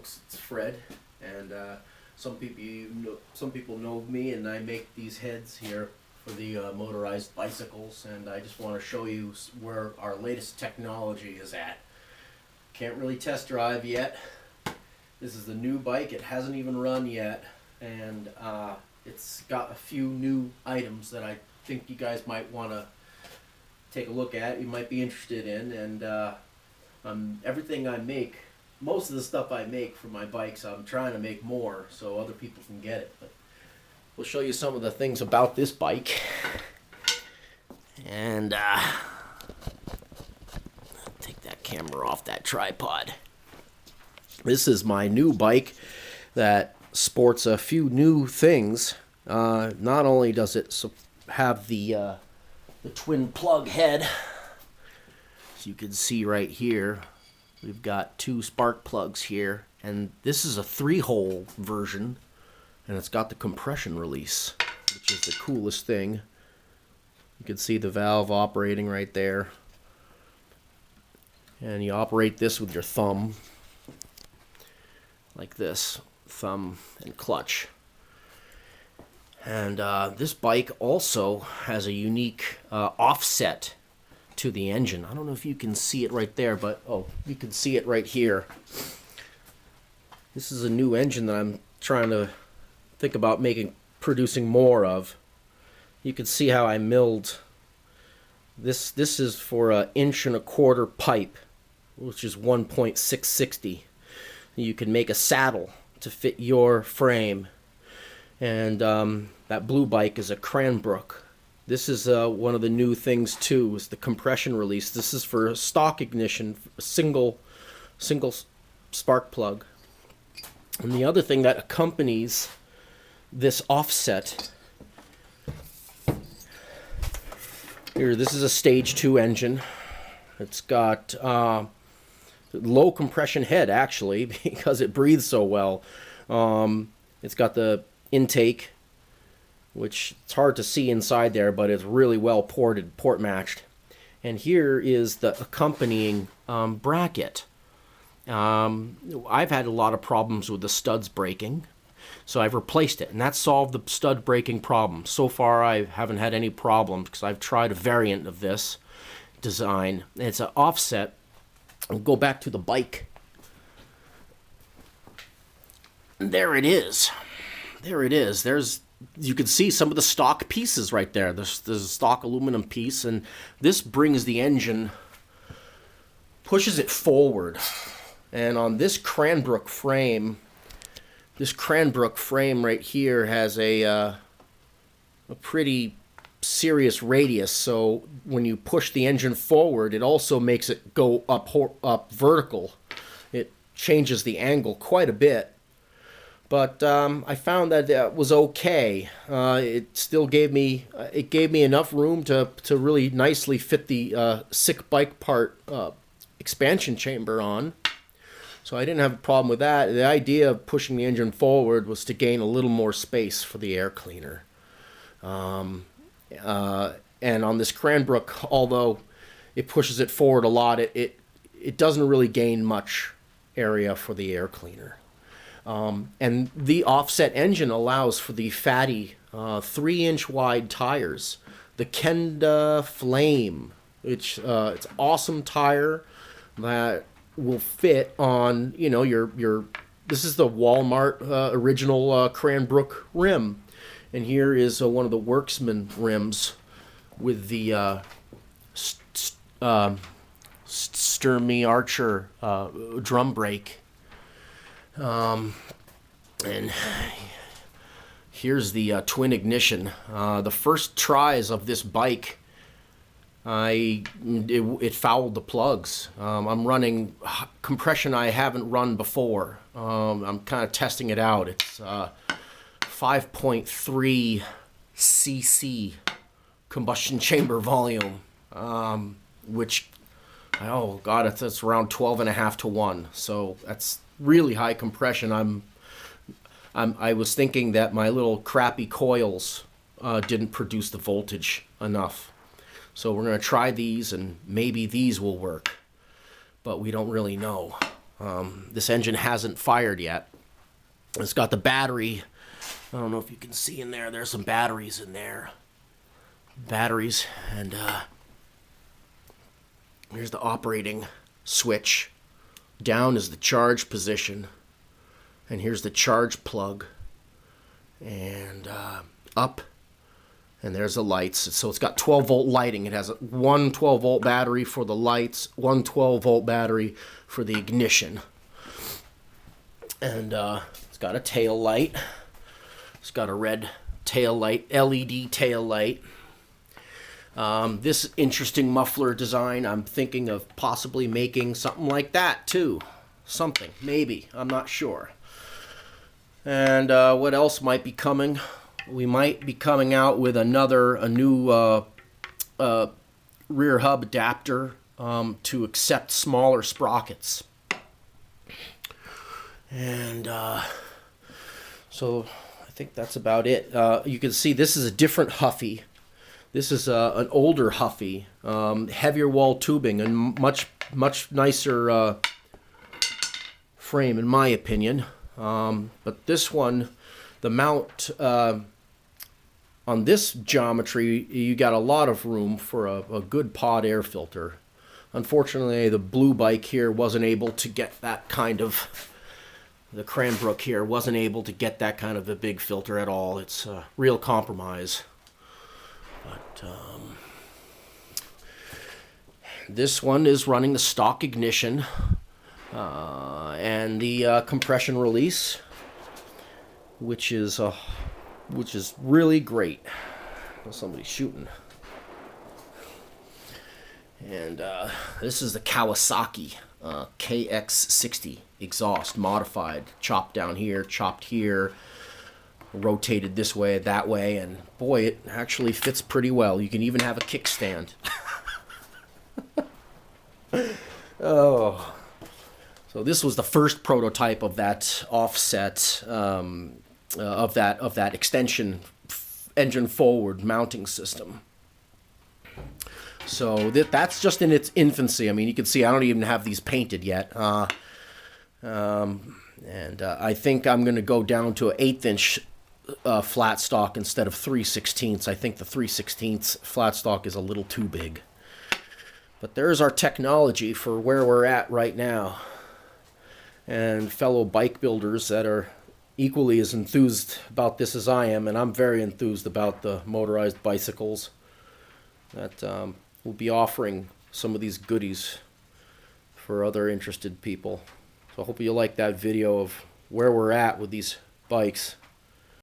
folks. It's Fred, and some people know me, and I make these heads here for the motorized bicycles, and I just want to show you where our latest technology is at. Can't really test drive yet. This is the new bike. It hasn't even run yet, and it's got a few new items that I think you guys might want to take a look at. You might be interested in, and everything I make, most of the stuff I make for my bikes, I'm trying to make more so other people can get it. But we'll show you some of the things about this bike. And take that camera off that tripod. This is my new bike that sports a few new things. Not only does it have the twin plug head, as you can see right here, we've got two spark plugs here, and this is a 3-hole version, and it's got the compression release, which is the coolest thing. You can see the valve operating right there, and you operate this with your thumb like this, thumb and clutch. And this bike also has a unique offset to the engine. I don't know if you can see it right there, but you can see it right here. This is a new engine that I'm trying to think about producing more of. You can see how I milled this. This is for an 1.25 inch pipe, which is 1.660. You can make a saddle to fit your frame. And that blue bike is a Cranbrook. This is one of the new things too, is the compression release. This is for stock ignition, single spark plug. And the other thing that accompanies this offset, here, this is a stage 2 engine. It's got low compression head, actually, because it breathes so well. It's got the intake, which it's hard to see inside there, but it's really well port matched. And here is the accompanying bracket. I've had a lot of problems with the studs breaking, so I've replaced it, and that solved the stud breaking problem. So far I haven't had any problems because I've tried a variant of this design. It's an offset. I'll go back to the bike. And there it is. There it is. You can see some of the stock pieces right there. There's a stock aluminum piece, and this brings the engine, pushes it forward. And on this Cranbrook frame right here has a pretty serious radius. So when you push the engine forward, it also makes it go up vertical. It changes the angle quite a bit. But I found that that was okay. It still gave me enough room to really nicely fit the sick bike part expansion chamber on. So I didn't have a problem with that. The idea of pushing the engine forward was to gain a little more space for the air cleaner. And on this Cranbrook, although it pushes it forward a lot, it doesn't really gain much area for the air cleaner. And the offset engine allows for the fatty 3-inch wide tires, the Kenda Flame. It's an awesome tire that will fit on, your this is the Walmart original Cranbrook rim. And here is one of the Worksman rims with the Sturmey Archer drum brake. And here's the twin ignition. The first tries of this bike, it fouled the plugs. I'm running compression I haven't run before. I'm kind of testing it out. It's 5.3 cc combustion chamber volume, which, oh god, it's around 12.5 to 1. So that's really high compression. I was thinking that my little crappy coils didn't produce the voltage enough. So we're going to try these, and maybe these will work, but we don't really know. This engine hasn't fired yet. It's got the battery. I don't know if you can see in there. There's some batteries in there. Batteries, and here's the operating switch. Down is the charge position, and here's the charge plug, and up, and there's the lights. So it's got 12-volt lighting. It has one 12-volt battery for the lights, one 12-volt battery for the ignition, and it's got a tail light. It's got a red tail light, LED tail light. This interesting muffler design, I'm thinking of possibly making something like that too. Something, maybe, I'm not sure. And what else might be coming? We might be coming out with a new rear hub adapter to accept smaller sprockets. And so I think that's about it. You can see this is a different Huffy. This is an older Huffy, heavier wall tubing, and much nicer frame in my opinion. But this one, the mount on this geometry, you got a lot of room for a good pod air filter. Unfortunately, the blue bike here wasn't able to get that kind of, the Cranbrook here wasn't able to get that kind of a big filter at all. It's a real compromise. But this one is running the stock ignition and the compression release, which is really great. Somebody's shooting. And this is the Kawasaki KX60 exhaust, modified, chopped down here, chopped here, rotated this way, that way, and boy, it actually fits pretty well. You can even have a kickstand. Oh, so this was the first prototype of that offset, of that extension engine forward mounting system. So that's just in its infancy. I mean, you can see I don't even have these painted yet. And I think I'm going to go down to an 1/8 inch flat stock instead of 3/16. I think the 3/16 flat stock is a little too big. But there's our technology for where we're at right now. And fellow bike builders that are equally as enthused about this as I am, and I'm very enthused about the motorized bicycles, that we'll be offering some of these goodies for other interested people. So I hope you like that video of where we're at with these bikes.